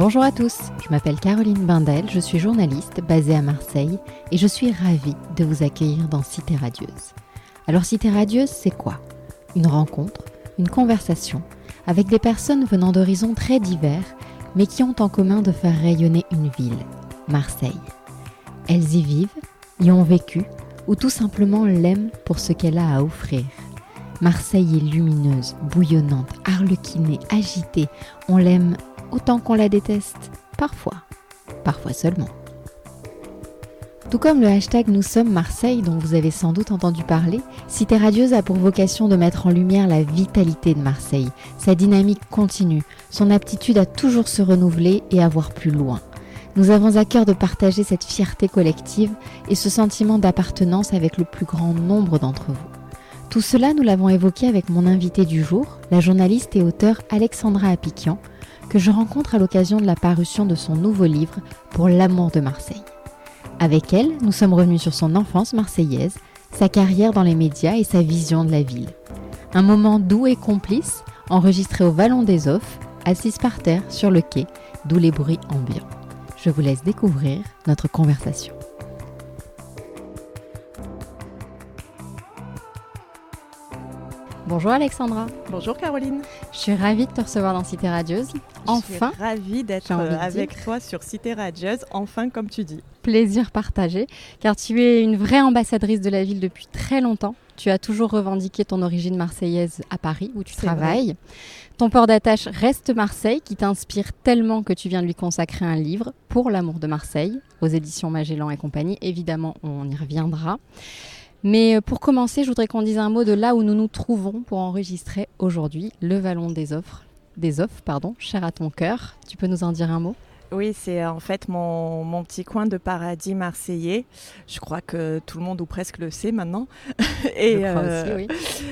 Bonjour à tous, je m'appelle Caroline Bindel, je suis journaliste basée à Marseille et je suis ravie de vous accueillir dans Cité Radieuse. Alors Cité Radieuse, c'est quoi ? Une rencontre, une conversation avec des personnes venant d'horizons très divers mais qui ont en commun de faire rayonner une ville, Marseille. Elles y vivent, y ont vécu ou tout simplement l'aiment pour ce qu'elle a à offrir. Marseille est lumineuse, bouillonnante, arlequinée, agitée. On l'aime autant qu'on la déteste, parfois seulement. Tout comme le hashtag Nous sommes Marseille dont vous avez sans doute entendu parler, Cité Radieuse a pour vocation de mettre en lumière la vitalité de Marseille, sa dynamique continue, son aptitude à toujours se renouveler et à voir plus loin. Nous avons à cœur de partager cette fierté collective et ce sentiment d'appartenance avec le plus grand nombre d'entre vous. Tout cela, nous l'avons évoqué avec mon invitée du jour, la journaliste et auteure Alexandra Apicyan, que je rencontre à l'occasion de la parution de son nouveau livre Pour l'amour de Marseille. Avec elle, nous sommes revenus sur son enfance marseillaise, sa carrière dans les médias et sa vision de la ville. Un moment doux et complice, enregistré au Vallon des Offres, assise par terre sur le quai, d'où les bruits ambiants. Je vous laisse découvrir notre conversation. Bonjour Alexandra. Bonjour Caroline. Je suis ravie de te recevoir dans Cité Radieuse. Enfin, je suis ravie d'être avec toi sur Cité Radieuse, enfin comme tu dis. Plaisir partagé, car tu es une vraie ambassadrice de la ville depuis très longtemps. Tu as toujours revendiqué ton origine marseillaise à Paris, où tu travailles. Vrai. Ton port d'attache reste Marseille, qui t'inspire tellement que tu viens de lui consacrer un livre, Pour l'amour de Marseille, aux éditions Magellan et compagnie. Évidemment, on y reviendra. Mais pour commencer, je voudrais qu'on dise un mot de là où nous nous trouvons pour enregistrer aujourd'hui le Vallon des Offres, cher à ton cœur. Tu peux nous en dire un mot ? Oui, c'est en fait mon petit coin de paradis marseillais. Je crois que tout le monde ou presque le sait maintenant. Et je crois aussi, oui.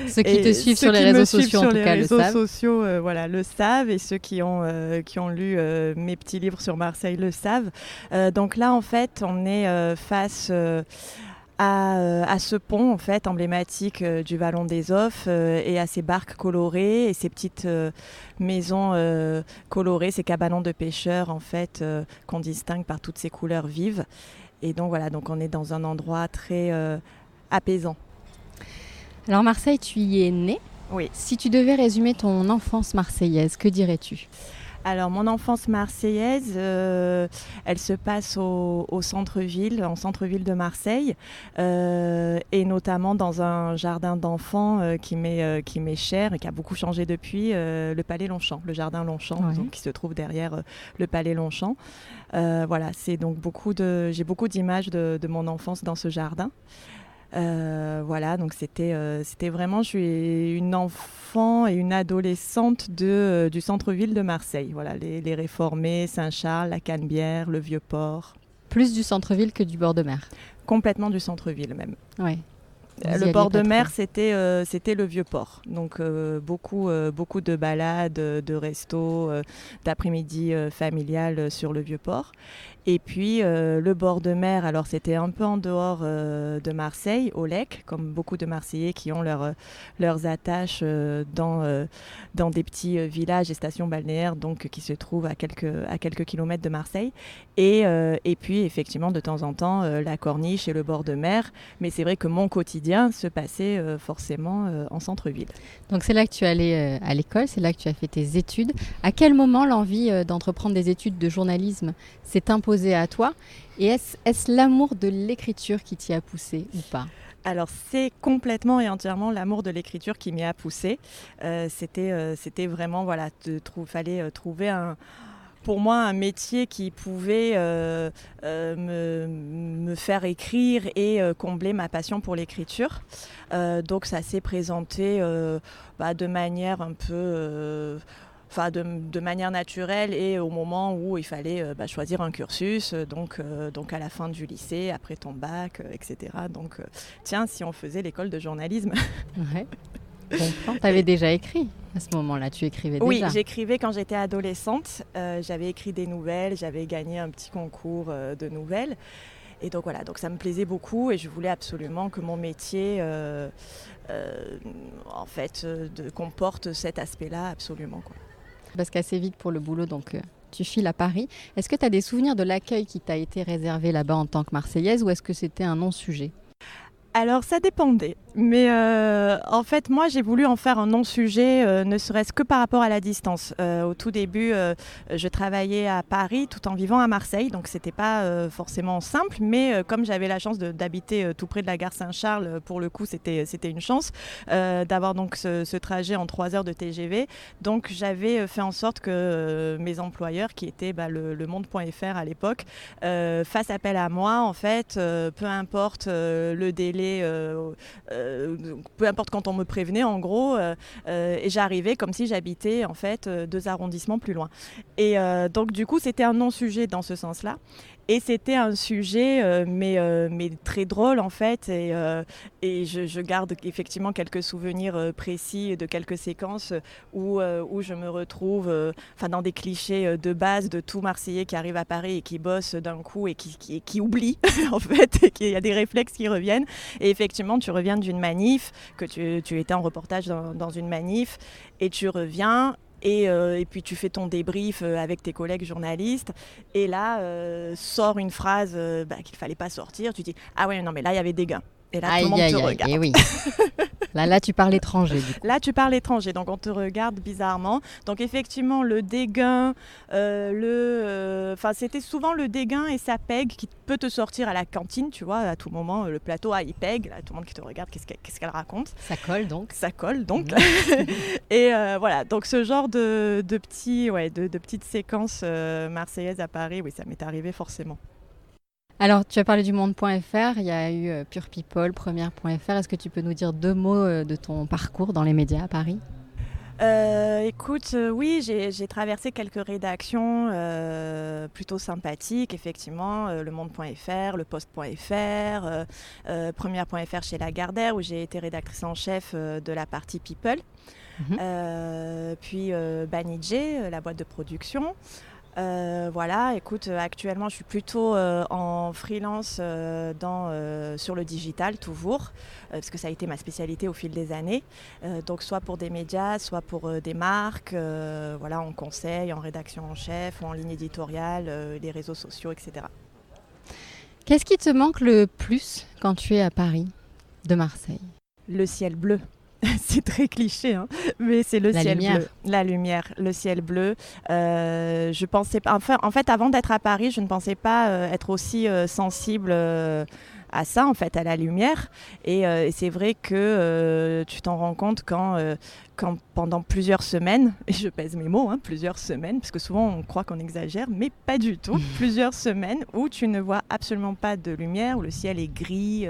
Ceux qui te suivent sur les réseaux sociaux, en tout cas, le savent. Les réseaux sociaux, le savent. Et ceux qui ont lu mes petits livres sur Marseille le savent. Donc là, en fait, on est face... à ce pont en fait emblématique du Vallon des Offres et à ces barques colorées et ces petites maisons colorées, ces cabanons de pêcheurs en fait qu'on distingue par toutes ces couleurs vives. Et donc voilà, donc on est dans un endroit très apaisant. Alors Marseille, tu y es née. Oui. Si tu devais résumer ton enfance marseillaise, que dirais-tu ? Alors, mon enfance marseillaise, elle se passe au centre-ville, en centre-ville de Marseille, et notamment dans un jardin d'enfants qui m'est cher et qui a beaucoup changé depuis, le Palais Longchamp, le jardin Longchamp, oui. Donc, qui se trouve derrière le Palais Longchamp. Voilà, c'est donc j'ai beaucoup d'images de mon enfance dans ce jardin. Voilà, donc c'était vraiment, je suis une enfant et une adolescente du centre-ville de Marseille. Voilà, les Réformés, Saint-Charles, la Canebière, le Vieux-Port. Plus du centre-ville que du bord de mer. Complètement du centre-ville même. Oui. Le bord de mer, c'était le Vieux-Port. Donc beaucoup de balades, de restos, d'après-midi familiales sur le Vieux-Port. Et puis le bord de mer, alors c'était un peu en dehors de Marseille, au Lec, comme beaucoup de Marseillais qui ont leurs attaches dans des petits villages et stations balnéaires, donc qui se trouvent à quelques kilomètres de Marseille. Et puis effectivement de temps en temps la corniche et le bord de mer. Mais c'est vrai que mon quotidien se passait forcément en centre-ville. Donc c'est là que tu es allée à l'école, c'est là que tu as fait tes études. À quel moment l'envie d'entreprendre des études de journalisme s'est imposée à toi ? Et est-ce l'amour de l'écriture qui t'y a poussé ou pas ? Alors c'est complètement et entièrement l'amour de l'écriture qui m'y a poussé. C'était vraiment, voilà, fallait trouver pour moi un métier qui pouvait me faire écrire et combler ma passion pour l'écriture. Donc ça s'est présenté de manière un peu... de manière naturelle et au moment où il fallait choisir un cursus, donc à la fin du lycée, après ton bac, etc. Donc tiens, si on faisait l'école de journalisme. Ouais. Bon, tu avais déjà écrit à ce moment-là, tu écrivais déjà. Oui, j'écrivais quand j'étais adolescente, j'avais écrit des nouvelles, j'avais gagné un petit concours de nouvelles. Et donc voilà, donc ça me plaisait beaucoup et je voulais absolument que mon métier comporte cet aspect-là absolument, quoi. Parce qu'assez vite pour le boulot, donc tu files à Paris. Est-ce que tu as des souvenirs de l'accueil qui t'a été réservé là-bas en tant que Marseillaise ou est-ce que c'était un non-sujet ? Alors ça dépendait, mais en fait moi j'ai voulu en faire un non-sujet, ne serait-ce que par rapport à la distance. Au tout début je travaillais à Paris tout en vivant à Marseille, donc c'était pas forcément simple, mais comme j'avais la chance d'habiter tout près de la gare Saint-Charles, pour le coup c'était une chance d'avoir donc ce trajet en 3 heures de TGV. Donc j'avais fait en sorte que mes employeurs, qui étaient le Monde.fr à l'époque, fassent appel à moi en fait, peu importe le délai, peu importe quand on me prévenait en gros, et j'arrivais comme si j'habitais en fait 2 arrondissements plus loin. Et donc du coup c'était un non-sujet dans ce sens-là. Et c'était un sujet mais très drôle en fait, et je garde effectivement quelques souvenirs précis de quelques séquences où je me retrouve dans des clichés de base de tout Marseillais qui arrive à Paris et qui bosse d'un coup et qui oublie en fait, et qu'il y a des réflexes qui reviennent. Et effectivement tu reviens d'une manif, que tu étais en reportage dans une manif, et tu reviens. Et puis tu fais ton débrief avec tes collègues journalistes, et là sort une phrase qu'il fallait pas sortir. Tu dis ah ouais non mais là il y avait des gains, et là tout le monde te regarde. Et oui. Là tu parles étranger du coup. Là tu parles étranger, donc on te regarde bizarrement. Donc effectivement le dégain, c'était souvent le dégain et sa pègue qui peut te sortir à la cantine, tu vois, à tout moment le plateau il pègue, là tout le monde qui te regarde, qu'est-ce qu'elle raconte. Ça colle donc. Et voilà, donc ce genre de petites séquences marseillaises à Paris, oui ça m'est arrivé forcément. Alors, tu as parlé du Monde.fr, il y a eu Pure People, Première.fr. Est-ce que tu peux nous dire 2 mots de ton parcours dans les médias à Paris ? Écoute, oui, j'ai traversé quelques rédactions plutôt sympathiques, effectivement, le Monde.fr, le Post.fr, Première.fr chez Lagardère, où j'ai été rédactrice en chef de la partie People, puis Banijé, la boîte de production. Voilà, écoute, actuellement je suis plutôt en freelance sur le digital toujours, parce que ça a été ma spécialité au fil des années, donc soit pour des médias, soit pour des marques, en conseil, en rédaction en chef, ou en ligne éditoriale, les réseaux sociaux, etc. Qu'est-ce qui te manque le plus quand tu es à Paris de Marseille ? Le ciel bleu. C'est très cliché, hein, mais c'est le ciel bleu. La lumière, le ciel bleu. Je pensais pas. En fait, avant d'être à Paris, je ne pensais pas être aussi sensible à ça, en fait, à la lumière. Et c'est vrai que tu t'en rends compte quand pendant plusieurs semaines, et je pèse mes mots, plusieurs semaines, parce que souvent on croit qu'on exagère, mais pas du tout. Plusieurs semaines où tu ne vois absolument pas de lumière, où le ciel est gris,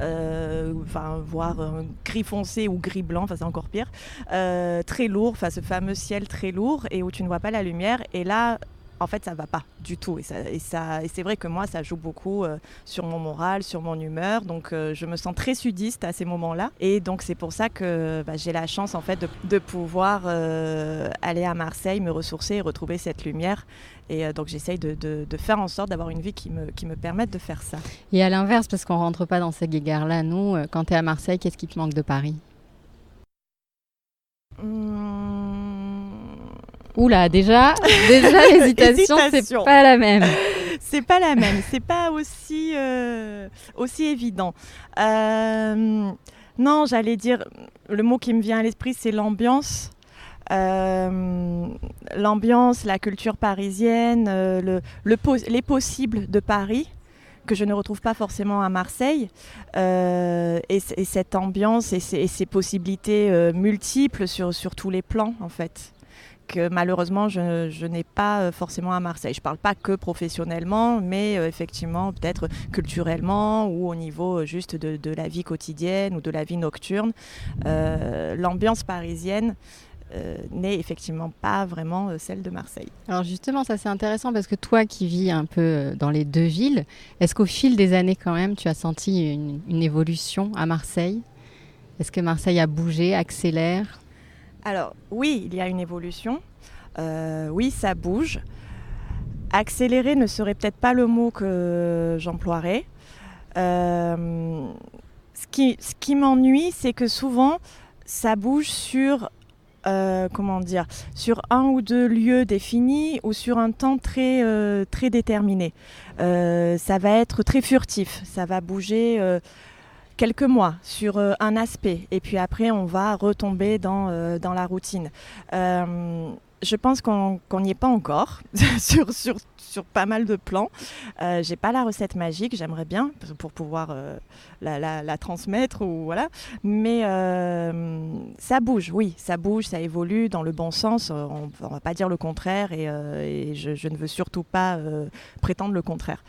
voire gris foncé ou gris blanc, c'est encore pire, très lourd, ce fameux ciel très lourd, et où tu ne vois pas la lumière. Et là, en fait, ça ne va pas du tout. Et c'est vrai que moi, ça joue beaucoup sur mon moral, sur mon humeur. Donc, je me sens très sudiste à ces moments-là. Et donc, c'est pour ça que j'ai la chance, en fait, de pouvoir aller à Marseille, me ressourcer et retrouver cette lumière. Et donc, j'essaye de faire en sorte d'avoir une vie qui me permette de faire ça. Et à l'inverse, parce qu'on ne rentre pas dans ces guéguerres-là, nous, quand tu es à Marseille, qu'est-ce qui te manque de Paris ? Oula, déjà l'hésitation, c'est pas la même. C'est pas la même, c'est pas aussi évident. Non, j'allais dire, le mot qui me vient à l'esprit, c'est l'ambiance. L'ambiance, la culture parisienne, les possibles de Paris, que je ne retrouve pas forcément à Marseille, et cette ambiance et ces possibilités multiples sur tous les plans, en fait. Que malheureusement je n'ai pas forcément à Marseille. Je ne parle pas que professionnellement, mais effectivement peut-être culturellement ou au niveau juste de la vie quotidienne ou de la vie nocturne. L'ambiance parisienne n'est effectivement pas vraiment celle de Marseille. Alors justement, ça c'est intéressant parce que toi qui vis un peu dans les 2 villes, est-ce qu'au fil des années quand même tu as senti une évolution à Marseille ? Est-ce que Marseille a bougé, accélère ? Alors oui, il y a une évolution, oui ça bouge. Accélérer ne serait peut-être pas le mot que j'emploierais. Ce qui m'ennuie, c'est que souvent ça bouge sur comment dire, sur un ou deux lieux définis ou sur un temps très déterminé. Ça va être très furtif, ça va bouger quelques mois sur un aspect et puis après on va retomber dans la routine. Je pense qu'on n'y est pas encore sur pas mal de plans. J'ai pas la recette magique, j'aimerais bien pour pouvoir la transmettre ou voilà. Mais ça bouge, oui, ça bouge, ça évolue dans le bon sens. On va pas dire le contraire et je ne veux surtout pas prétendre le contraire.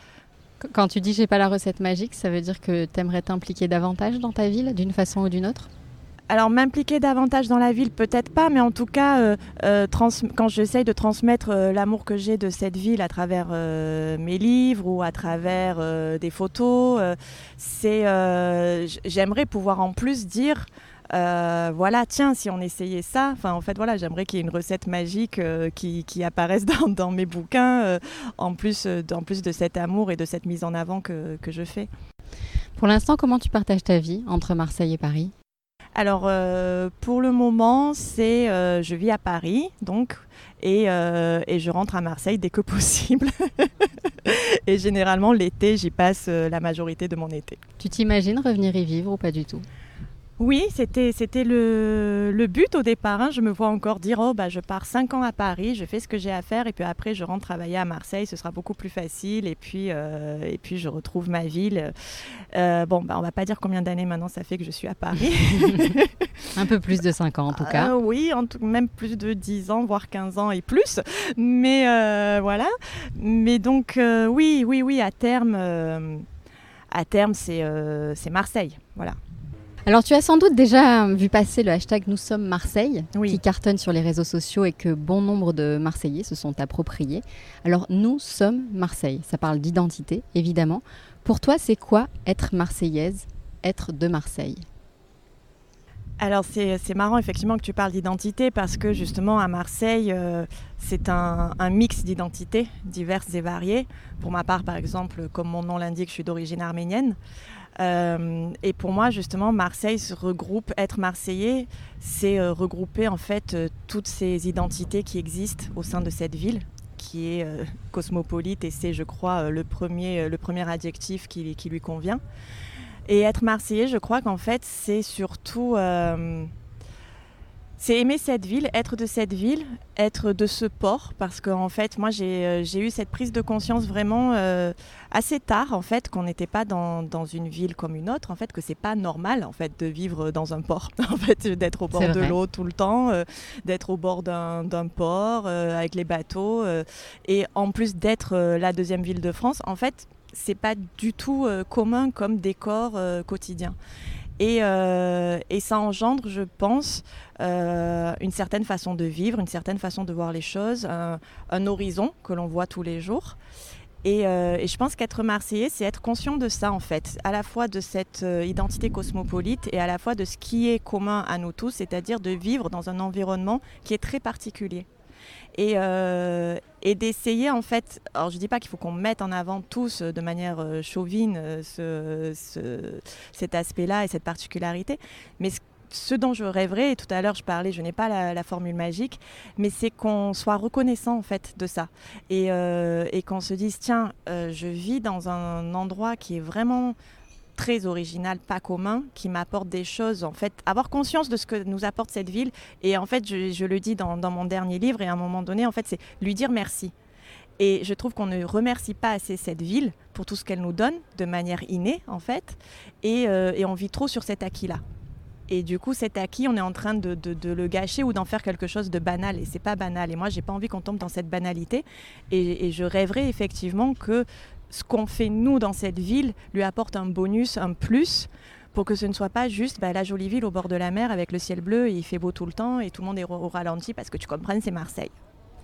Quand tu dis j'ai pas la recette magique, ça veut dire que tu aimerais t'impliquer davantage dans ta ville d'une façon ou d'une autre ? Alors m'impliquer davantage dans la ville, peut-être pas, mais en tout cas, quand j'essaye de transmettre l'amour que j'ai de cette ville à travers mes livres ou à travers des photos, j'aimerais pouvoir en plus dire, voilà, tiens, si on essayait ça, en fait, voilà, j'aimerais qu'il y ait une recette magique qui apparaisse dans mes bouquins, en plus de cet amour et de cette mise en avant que je fais. Pour l'instant, comment tu partages ta vie entre Marseille et Paris ? Alors, pour le moment, je vis à Paris, donc, et je rentre à Marseille dès que possible. Et généralement, l'été, j'y passe la majorité de mon été. Tu t'imagines revenir y vivre ou pas du tout ? Oui, c'était le but au départ. Hein. Je me vois encore dire je pars 5 ans à Paris, je fais ce que j'ai à faire et puis après je rentre travailler à Marseille, ce sera beaucoup plus facile et puis je retrouve ma ville. On va pas dire combien d'années maintenant ça fait que je suis à Paris. Un peu plus de 5 ans en tout cas. Oui, même plus de 10 ans, voire 15 ans et plus. Mais voilà. Mais donc oui, à terme c'est Marseille. Voilà. Alors tu as sans doute déjà vu passer le hashtag Nous sommes Marseille, oui, qui cartonne sur les réseaux sociaux et que bon nombre de Marseillais se sont appropriés. Alors Nous sommes Marseille, ça parle d'identité évidemment. Pour toi c'est quoi être marseillaise, être de Marseille ? Alors c'est marrant effectivement que tu parles d'identité parce que justement à Marseille c'est un mix d'identités diverses et variées. Pour ma part par exemple, comme mon nom l'indique, je suis d'origine arménienne. Et pour moi justement Marseille se regroupe, être marseillais c'est regrouper en fait toutes ces identités qui existent au sein de cette ville qui est cosmopolite et c'est je crois le premier adjectif qui lui convient. Et être marseillais je crois qu'en fait c'est surtout c'est aimer cette ville, être de cette ville, être de ce port, parce qu'en fait, moi, j'ai eu cette prise de conscience vraiment assez tard, en fait, qu'on n'était pas dans une ville comme une autre, en fait, que c'est pas normal, en fait, de vivre dans un port, en fait, d'être au bord de l'eau tout le temps, d'être au bord d'un port avec les bateaux, et en plus d'être la deuxième ville de France, en fait, c'est pas du tout commun comme décor quotidien. Et ça engendre, je pense, une certaine façon de vivre, une certaine façon de voir les choses, un horizon que l'on voit tous les jours. Et je pense qu'être marseillais, c'est être conscient de ça, en fait, à la fois de cette identité cosmopolite et à la fois de ce qui est commun à nous tous, c'est-à-dire de vivre dans un environnement qui est très particulier. Et d'essayer en fait, alors je dis pas qu'il faut qu'on mette en avant tous de manière chauvine cet aspect-là et cette particularité, mais ce dont je rêverais, et tout à l'heure je parlais, je n'ai pas la formule magique, mais c'est qu'on soit reconnaissant en fait de ça et qu'on se dise tiens, je vis dans un endroit qui est vraiment très original, pas commun, qui m'apporte des choses, en fait, avoir conscience de ce que nous apporte cette ville. Et en fait, je le dis dans mon dernier livre, et à un moment donné, en fait, c'est lui dire merci. Et je trouve qu'on ne remercie pas assez cette ville pour tout ce qu'elle nous donne, de manière innée, en fait, et on vit trop sur cet acquis-là. Et du coup, cet acquis, on est en train de le gâcher ou d'en faire quelque chose de banal. Et c'est pas banal. Et moi, j'ai pas envie qu'on tombe dans cette banalité. Et je rêverais effectivement que ce qu'on fait nous dans cette ville lui apporte un bonus, un plus, pour que ce ne soit pas juste la jolie ville au bord de la mer avec le ciel bleu et il fait beau tout le temps et tout le monde est au ralenti parce que tu comprennes, c'est Marseille.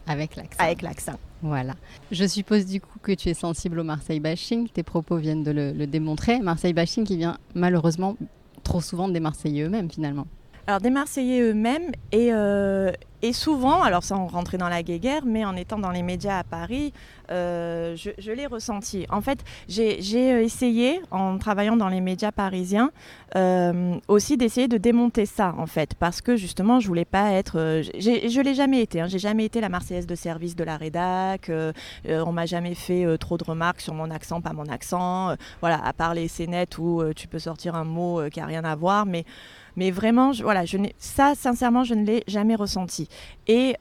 Avec l'accent. Avec l'accent. Voilà. Je suppose du coup que tu es sensible au Marseille bashing. Tes propos viennent de le démontrer. Marseille bashing qui vient malheureusement trop souvent des Marseillais eux-mêmes finalement. Alors des Marseillais eux-mêmes Et souvent, alors ça on rentrait dans la guéguerre, mais en étant dans les médias à Paris, je l'ai ressenti. En fait, j'ai essayé, en travaillant dans les médias parisiens, aussi d'essayer de démonter ça, en fait, parce que justement, je voulais pas être... je l'ai jamais été, j'ai jamais été la Marseillaise de service de la rédac, on m'a jamais fait trop de remarques sur mon accent, pas mon accent, voilà, à part les scénettes où tu peux sortir un mot qui a rien à voir, mais vraiment, ça, sincèrement, je ne l'ai jamais ressenti. Et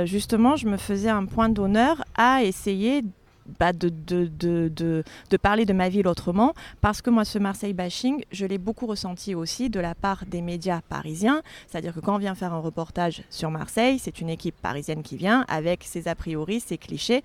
justement, je me faisais un point d'honneur à essayer de parler de ma ville autrement, parce que moi, ce Marseille bashing, je l'ai beaucoup ressenti aussi de la part des médias parisiens. C'est-à-dire que quand on vient faire un reportage sur Marseille, c'est une équipe parisienne qui vient avec ses a priori, ses clichés.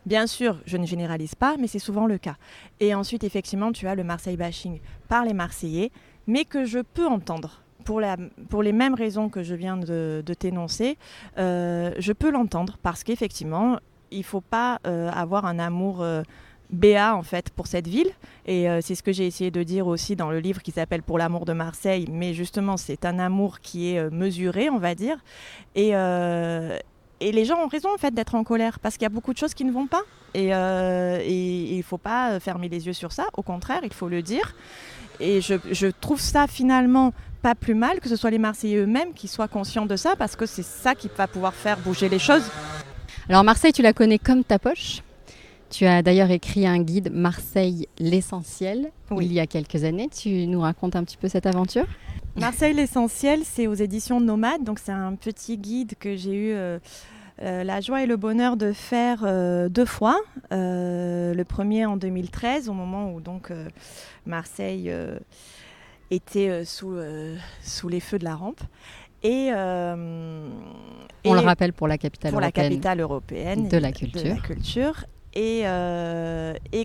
Bien sûr, je ne généralise pas, mais c'est souvent le cas. Et ensuite, effectivement, tu as le Marseille bashing par les Marseillais, mais que je peux entendre. Pour les mêmes raisons que je viens de t'énoncer, je peux l'entendre parce qu'effectivement, il ne faut pas avoir un amour béat en fait pour cette ville. Et c'est ce que j'ai essayé de dire aussi dans le livre qui s'appelle Pour l'amour de Marseille. Mais justement, c'est un amour qui est mesuré, on va dire. Et les gens ont raison en fait d'être en colère parce qu'il y a beaucoup de choses qui ne vont pas. Et il ne faut pas fermer les yeux sur ça. Au contraire, il faut le dire. Et je trouve ça finalement pas plus mal que ce soit les Marseillais eux-mêmes qui soient conscients de ça, parce que c'est ça qui va pouvoir faire bouger les choses. Alors Marseille, tu la connais comme ta poche. Tu as d'ailleurs écrit un guide Marseille l'essentiel il y a quelques années. Tu nous racontes un petit peu cette aventure ? Marseille l'essentiel, c'est aux éditions Nomade. Donc c'est un petit guide que j'ai eu la joie et le bonheur de faire 2 fois. Le premier en 2013, au moment où donc Marseille était sous les feux de la rampe. On le rappelle pour la capitale européenne. Pour la capitale européenne de la culture. Et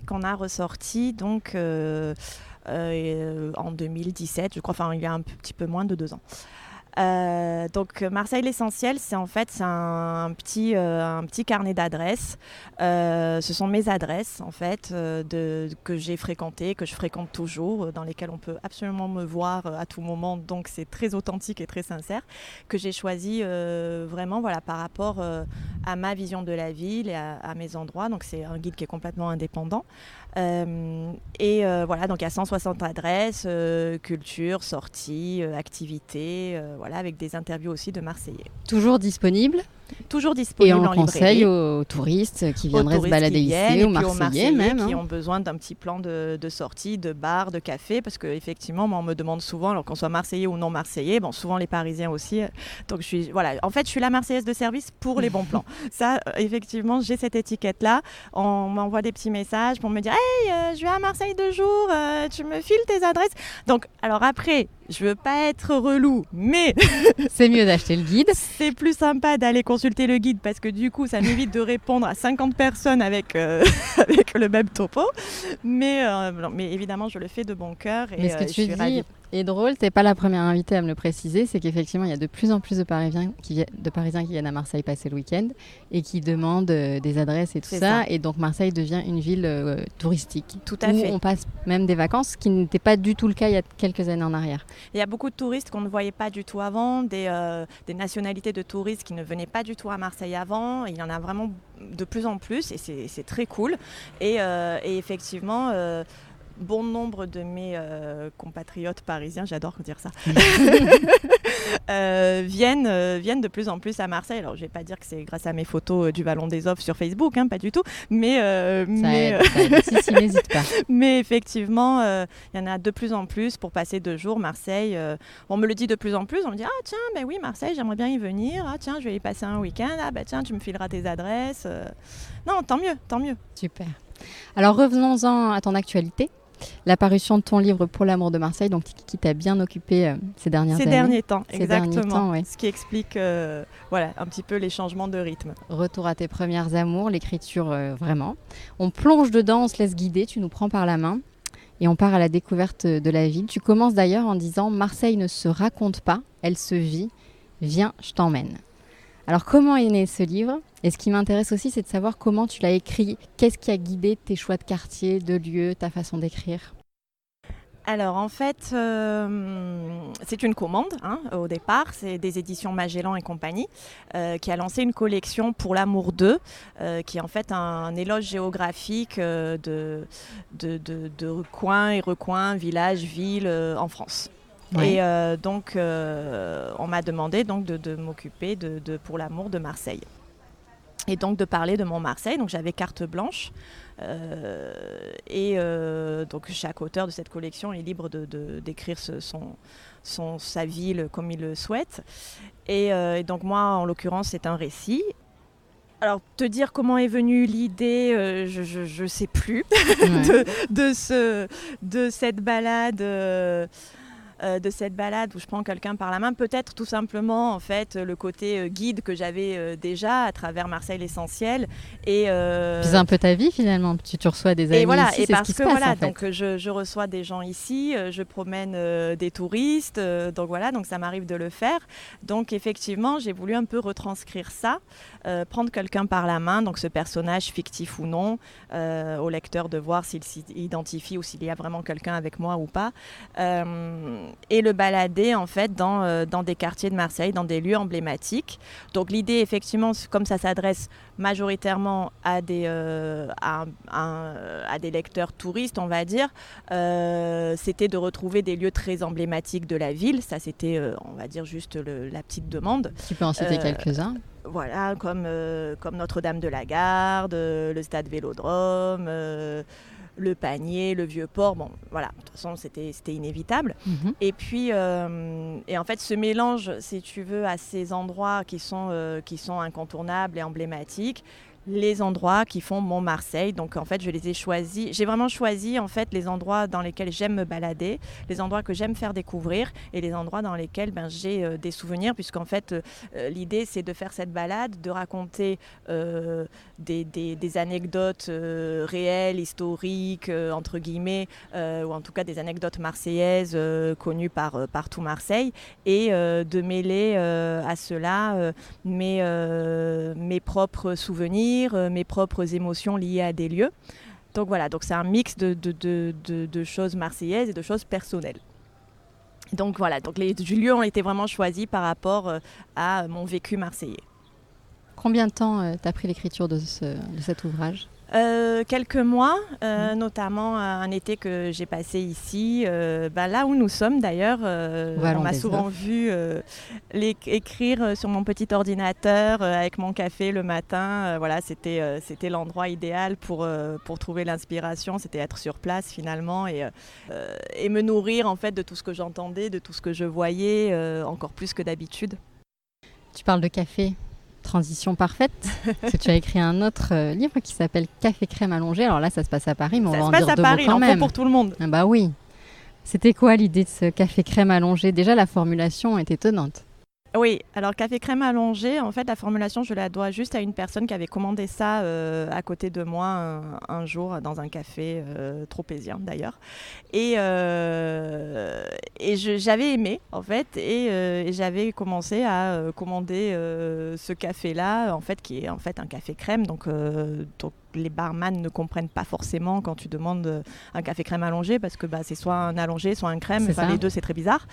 qu'on a ressorti donc en 2017, je crois, enfin il y a un petit peu moins de 2 ans. Donc Marseille l'essentiel, c'est un petit carnet d'adresses. Ce sont mes adresses en fait que j'ai fréquentées, que je fréquente toujours, dans lesquelles on peut absolument me voir à tout moment. Donc c'est très authentique et très sincère, que j'ai choisi vraiment par rapport à ma vision de la ville et à mes endroits. Donc c'est un guide qui est complètement indépendant. Donc il y a 160 adresses, culture, sorties, activités, avec des interviews aussi de Marseillais. Toujours disponible en librairie. Et on conseille aux touristes qui viendraient se balader ici, aux Marseillais même. Qui ont besoin d'un petit plan de sortie, de bar, de café, parce qu'effectivement, moi, on me demande souvent, alors qu'on soit Marseillais ou non Marseillais, souvent les Parisiens aussi. Donc en fait, je suis la Marseillaise de service pour les bons plans. Ça, effectivement, j'ai cette étiquette-là. On m'envoie des petits messages pour me dire « Hey, je vais à Marseille 2 jours, tu me files tes adresses ?» Donc, alors après, je veux pas être relou, mais c'est mieux d'acheter le guide. C'est plus sympa d'aller consulter le guide parce que du coup, ça m'évite de répondre à 50 personnes avec le même topo. Mais évidemment, je le fais de bon cœur. Mais ce que tu dis est drôle, t'es pas la première invitée à me le préciser, c'est qu'effectivement, il y a de plus en plus de Parisiens qui viennent à Marseille passer le week-end et qui demandent des adresses et tout ça. Et donc, Marseille devient une ville touristique. Tout à fait. Où on passe même des vacances, ce qui n'était pas du tout le cas il y a quelques années en arrière. Il y a beaucoup de touristes qu'on ne voyait pas du tout avant, des nationalités de touristes qui ne venaient pas du tout à Marseille avant. Il y en a vraiment de plus en plus et c'est très cool. Et effectivement, bon nombre de mes compatriotes parisiens, j'adore dire ça, viennent de plus en plus à Marseille. Alors je ne vais pas dire que c'est grâce à mes photos du Vallon des Offres sur Facebook, pas du tout, mais si, n'hésite pas. Mais effectivement, il y en a de plus en plus pour passer 2 jours. Marseille, on me le dit de plus en plus, on me dit « Ah tiens, oui, Marseille, j'aimerais bien y venir. Ah tiens, je vais y passer un week-end. Ah tiens, tu me fileras tes adresses. » Non, tant mieux. Super. Alors revenons-en à ton actualité. La parution de ton livre Pour l'amour de Marseille, donc qui t'a bien occupé ces dernières années. Ces derniers temps, exactement. Derniers temps, ouais. Ce qui explique un petit peu les changements de rythme. Retour à tes premières amours, l'écriture vraiment. On plonge dedans, on se laisse guider, tu nous prends par la main et on part à la découverte de la ville. Tu commences d'ailleurs en disant « Marseille ne se raconte pas, elle se vit. Viens, je t'emmène ». Alors, comment est né ce livre ? Et ce qui m'intéresse aussi, c'est de savoir comment tu l'as écrit. Qu'est-ce qui a guidé tes choix de quartier, de lieu, ta façon d'écrire ? Alors en fait, c'est une commande au départ, c'est des éditions Magellan et compagnie qui a lancé une collection pour l'amour d'eux, qui est en fait un éloge géographique de coins et recoins, villages, villes en France. Ouais. Et donc on m'a demandé donc, de m'occuper de Pour l'amour de Marseille. Et donc de parler de mon Marseille, donc j'avais carte blanche. Donc chaque auteur de cette collection est libre d'écrire sa ville comme il le souhaite. Et donc moi, en l'occurrence, c'est un récit. Alors, te dire comment est venue l'idée, je ne sais plus, Ouais. de cette balade. De cette balade où je prends quelqu'un par la main, peut-être tout simplement en fait le côté guide que j'avais déjà à travers Marseille l'essentiel Puis c'est un peu ta vie finalement, tu reçois des amis et voilà, ici, et c'est parce ce qui que se passe voilà, en fait. donc je reçois des gens ici, je promène des touristes, donc voilà, donc ça m'arrive de le faire. Donc effectivement, j'ai voulu un peu retranscrire ça, prendre quelqu'un par la main, donc ce personnage fictif ou non, au lecteur de voir s'il s'identifie ou s'il y a vraiment quelqu'un avec moi ou pas, et le balader en fait dans des quartiers de Marseille, dans des lieux emblématiques. Donc l'idée effectivement, comme ça s'adresse majoritairement à des lecteurs touristes, on va dire, c'était de retrouver des lieux très emblématiques de la ville. Ça, c'était, on va dire, juste la petite demande. Tu peux en citer quelques-uns. Voilà, comme Notre-Dame de la Garde, le stade Vélodrome, le Panier, le Vieux-Port. Bon, voilà, de toute façon, c'était inévitable. Mhm. Et puis, et en fait, ce mélange, si tu veux, à ces endroits qui sont incontournables et emblématiques, les endroits qui font mon Marseille. Donc en fait, je les ai choisis. J'ai vraiment choisi en fait les endroits dans lesquels j'aime me balader, les endroits que j'aime faire découvrir et les endroits dans lesquels j'ai des souvenirs, puisqu'en fait l'idée c'est de faire cette balade, de raconter des anecdotes réelles, historiques, entre guillemets, ou en tout cas des anecdotes marseillaises connues par tout Marseille, et de mêler à cela mes propres souvenirs, mes propres émotions liées à des lieux. Donc voilà, donc c'est un mix de choses marseillaises et de choses personnelles. Donc voilà, donc les lieux ont été vraiment choisis par rapport à mon vécu marseillais. Combien de temps t'as pris l'écriture de cet ouvrage ? Quelques mois, notamment un été que j'ai passé ici, là où nous sommes d'ailleurs. On m'a souvent vu écrire sur mon petit ordinateur avec mon café le matin. Voilà, c'était l'endroit idéal pour trouver l'inspiration. C'était être sur place finalement et me nourrir en fait de tout ce que j'entendais, de tout ce que je voyais, encore plus que d'habitude. Tu parles de café. Transition parfaite, parce que tu as écrit un autre livre qui s'appelle Café crème allongé. Alors là, ça se passe à Paris, mais on va en dire deux mots quand même. Ça se passe à Paris, il en faut pour tout le monde. Ah bah oui. C'était quoi l'idée de ce café crème allongé ? Déjà, la formulation est étonnante. Oui, alors café crème allongé, en fait la formulation je la dois juste à une personne qui avait commandé ça à côté de moi un jour dans un café tropézien d'ailleurs. Et j'avais aimé en fait et j'avais commencé à commander ce café-là en fait qui est en fait un café crème donc les barman ne comprennent pas forcément quand tu demandes un café crème allongé parce que c'est soit un allongé, soit un crème, les deux c'est très bizarre.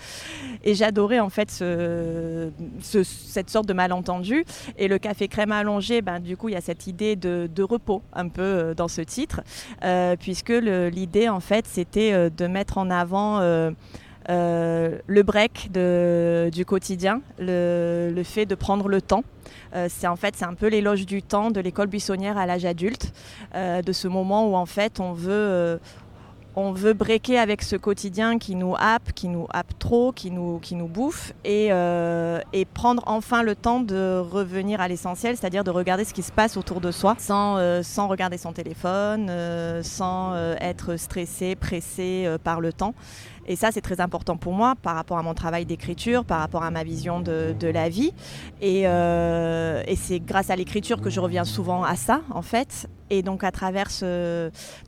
Et j'adorais en fait cette sorte de malentendu. Et le café crème allongé, du coup il y a cette idée de repos un peu dans ce titre, puisque l'idée en fait c'était de mettre en avant le break du quotidien, le fait de prendre le temps. C'est un peu l'éloge du temps de l'école buissonnière à l'âge adulte, de ce moment où en fait on veut breaker avec ce quotidien qui nous happe trop, qui nous bouffe et prendre enfin le temps de revenir à l'essentiel, c'est-à-dire de regarder ce qui se passe autour de soi sans regarder son téléphone, sans être stressé, pressé par le temps. Et ça, c'est très important pour moi par rapport à mon travail d'écriture, par rapport à ma vision de la vie. Et c'est grâce à l'écriture que je reviens souvent à ça, en fait. Et donc, à travers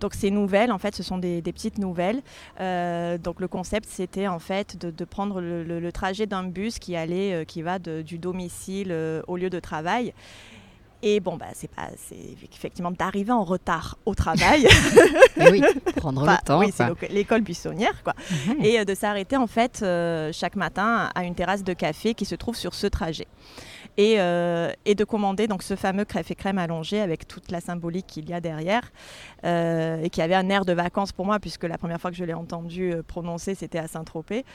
donc ces nouvelles, en fait, ce sont des petites nouvelles. Donc, le concept, c'était en fait de prendre le trajet d'un bus qui va du domicile au lieu de travail. Et bon, c'est effectivement d'arriver en retard au travail. Et oui, prendre le temps. Oui, c'est l'école buissonnière, quoi. Et de s'arrêter, en fait, chaque matin à une terrasse de café qui se trouve sur ce trajet. Et de commander donc ce fameux café crème allongé avec toute la symbolique qu'il y a derrière et qui avait un air de vacances pour moi puisque la première fois que je l'ai entendu prononcer, c'était à Saint-Tropez.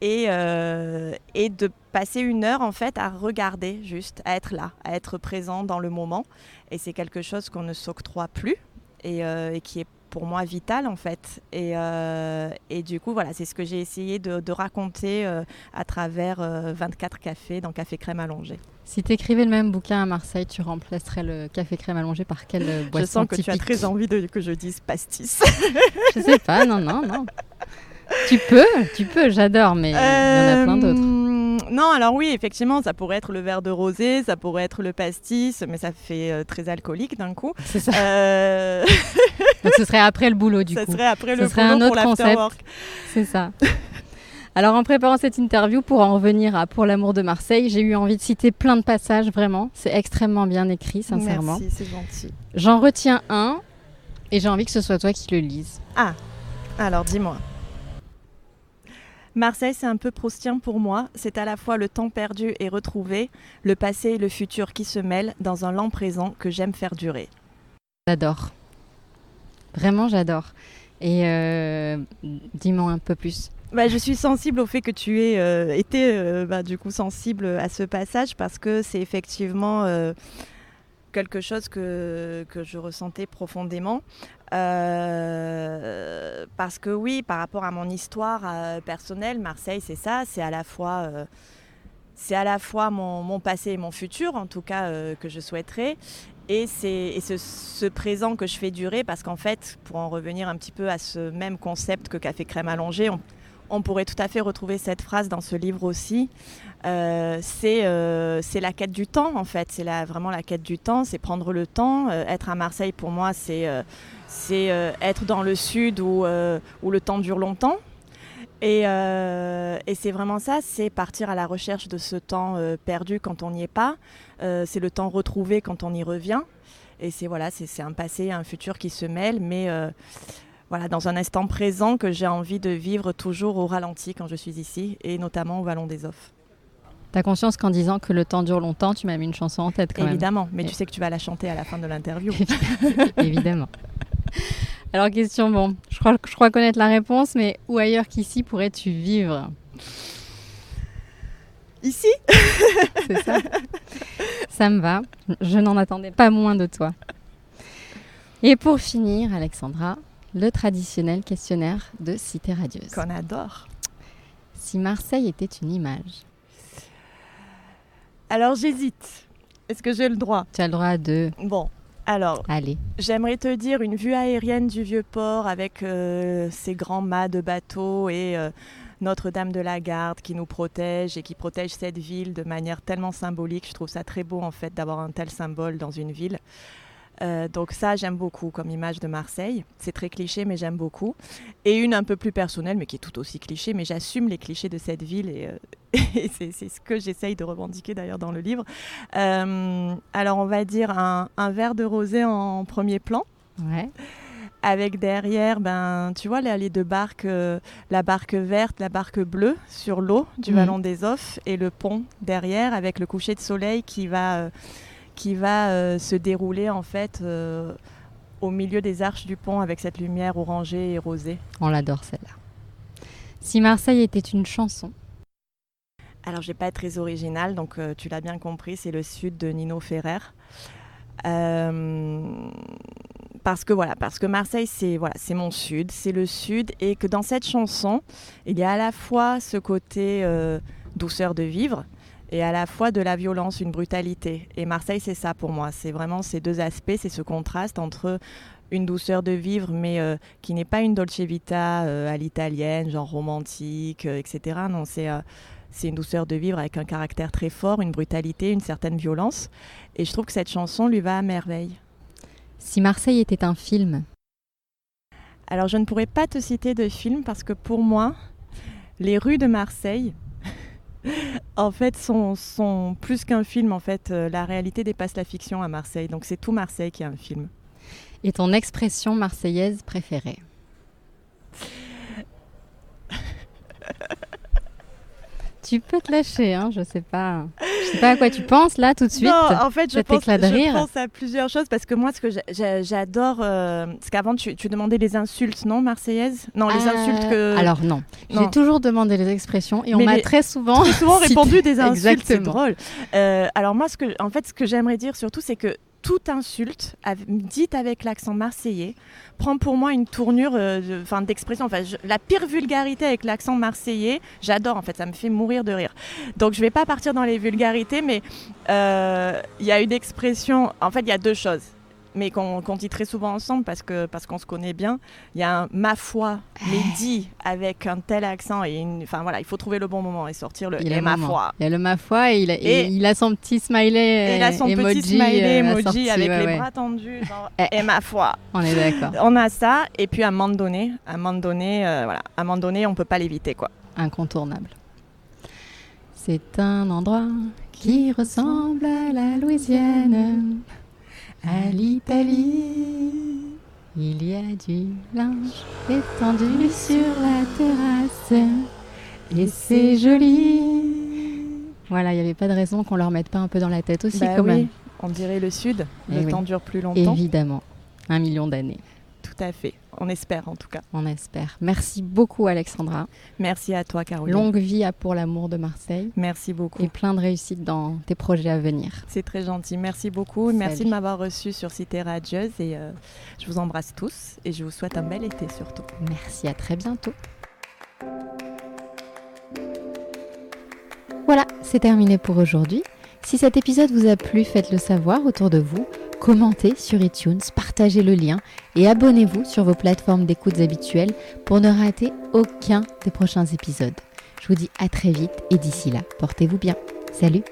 Et de passer une heure en fait à regarder juste, à être là, à être présent dans le moment. Et c'est quelque chose qu'on ne s'octroie plus et qui est pour moi vital en fait. Et du coup, voilà, c'est ce que j'ai essayé de raconter à travers 24 cafés dans Café Crème Allongé. Si tu écrivais le même bouquin à Marseille, tu remplacerais le café crème allongé par quelle boisson Je sens que typique? tu as très envie que je dise pastis. Je sais pas, non. Tu peux, j'adore, mais il y en a plein d'autres. Non, alors oui, effectivement, ça pourrait être le verre de rosé, ça pourrait être le pastis, mais ça fait très alcoolique d'un coup. C'est ça. Donc ce serait après le boulot du coup. Ça serait après le serait boulot un autre pour concept. l'afterwork. C'est ça. Alors en préparant cette interview, pour en revenir à Pour l'amour de Marseille, j'ai eu envie de citer plein de passages, vraiment. C'est extrêmement bien écrit, sincèrement. Merci, c'est gentil. J'en retiens un et j'ai envie que ce soit toi qui le lises. Ah, alors dis-moi. Marseille, c'est un peu proustien pour moi. C'est à la fois le temps perdu et retrouvé, le passé et le futur qui se mêlent dans un lent présent que j'aime faire durer. J'adore. Vraiment, j'adore. Et dis-moi un peu plus. Je suis sensible au fait que tu aies été du coup sensible à ce passage parce que c'est effectivement quelque chose que je ressentais profondément. Parce que oui, par rapport à mon histoire personnelle, Marseille, c'est ça, c'est à la fois mon passé et mon futur, en tout cas, que je souhaiterais. Et c'est ce présent que je fais durer parce qu'en fait, pour en revenir un petit peu à ce même concept que Café Crème Allongé, on pourrait tout à fait retrouver cette phrase dans ce livre aussi. C'est la quête du temps, en fait. C'est vraiment la quête du temps, c'est prendre le temps. Être à Marseille, pour moi, c'est être dans le sud où le temps dure longtemps. Et c'est vraiment ça, c'est partir à la recherche de ce temps perdu quand on n'y est pas. C'est le temps retrouvé quand on y revient. Et c'est un passé et un futur qui se mêlent, mais dans un instant présent que j'ai envie de vivre toujours au ralenti quand je suis ici, et notamment au Vallon des Offres. T'as conscience qu'en disant que le temps dure longtemps, tu m'as mis une chanson en tête quand même. Évidemment, mais tu sais que tu vas la chanter à la fin de l'interview. Évidemment. Alors question, je crois connaître la réponse, mais où ailleurs qu'ici pourrais-tu vivre? Ici? C'est ça. Ça me va. Je n'en attendais pas moins de toi. Et pour finir, Alexandra, le traditionnel questionnaire de Cité Radieuse. Qu'on adore. Si Marseille était une image? Alors j'hésite. Est-ce que j'ai le droit? Tu as le droit à deux. Bon, alors, allez. J'aimerais te dire une vue aérienne du Vieux-Port avec ces grands mâts de bateaux et Notre-Dame de la Garde qui nous protège et qui protège cette ville de manière tellement symbolique. Je trouve ça très beau en fait d'avoir un tel symbole dans une ville. Donc ça, j'aime beaucoup comme image de Marseille. C'est très cliché, mais j'aime beaucoup. Et une un peu plus personnelle, mais qui est tout aussi cliché, mais j'assume les clichés de cette ville et c'est ce que j'essaye de revendiquer d'ailleurs dans le livre. Alors on va dire un verre de rosé en premier plan. Ouais. Avec derrière, tu vois, les deux barques, la barque verte, la barque bleue sur l'eau du Vallon des Offres et le pont derrière avec le coucher de soleil qui va se dérouler en fait au milieu des arches du pont avec cette lumière orangée et rosée. On l'adore celle-là. Si Marseille était une chanson? Alors je vais pas être très originale, donc tu l'as bien compris, c'est le Sud de Nino Ferrer. Parce que Marseille c'est mon Sud, c'est le Sud et que dans cette chanson, il y a à la fois ce côté douceur de vivre, et à la fois de la violence, une brutalité. Et Marseille, c'est ça pour moi. C'est vraiment ces deux aspects, c'est ce contraste entre une douceur de vivre, mais qui n'est pas une dolce vita à l'italienne, genre romantique, etc. Non, c'est une douceur de vivre avec un caractère très fort, une brutalité, une certaine violence. Et je trouve que cette chanson lui va à merveille. Si Marseille était un film? Alors, je ne pourrais pas te citer de film parce que pour moi, les rues de Marseille En fait, sont plus qu'un film. En fait, la réalité dépasse la fiction à Marseille. Donc, c'est tout Marseille qui est un film. Et ton expression marseillaise préférée? Tu peux te lâcher, hein, je sais pas à quoi tu penses là tout de suite. Non, en fait, je pense à plusieurs choses parce que moi, ce que j'adore, parce qu'avant tu demandais les insultes, non, marseillaises? Non, les insultes que. Alors non, j'ai toujours demandé les expressions et on m'a très souvent répondu des insultes. Exactement. C'est drôle. Alors moi, ce que j'aimerais dire surtout, c'est que toute insulte dite avec l'accent marseillais prend pour moi une tournure d'expression. La pire vulgarité avec l'accent marseillais, j'adore en fait, ça me fait mourir de rire. Donc je ne vais pas partir dans les vulgarités, mais il y a une expression, en fait il y a deux choses, mais qu'on dit très souvent ensemble parce qu'on se connaît bien. Il y a un ma foi, mais dit avec un tel accent il faut trouver le bon moment et sortir le et ma foi. Il y a le ma foi et il a son petit smiley. Et il a son emoji, petit smiley emoji avec les bras tendus, genre et ma foi. On est d'accord. On a ça et puis à un moment donné, on peut pas l'éviter quoi. Incontournable. C'est un endroit qui ressemble à la Louisiane. À l'Italie, il y a du linge étendu sur la terrasse et c'est joli. Voilà, il n'y avait pas de raison qu'on leur mette pas un peu dans la tête aussi quand même. On dirait le Sud, le temps dure plus longtemps. Évidemment, 1 million d'années. Tout à fait, on espère en tout cas. On espère. Merci beaucoup Alexandra. Merci à toi Caroline. Longue vie à Pour l'amour de Marseille. Merci beaucoup. Et plein de réussite dans tes projets à venir. C'est très gentil, merci beaucoup. Salut. Merci de m'avoir reçue sur Cité Radieuse et je vous embrasse tous et je vous souhaite un bel été surtout. Merci, à très bientôt. Voilà, c'est terminé pour aujourd'hui. Si cet épisode vous a plu, faites-le savoir autour de vous. Commentez sur iTunes, partagez le lien et abonnez-vous sur vos plateformes d'écoute habituelles pour ne rater aucun des prochains épisodes. Je vous dis à très vite et d'ici là, portez-vous bien. Salut!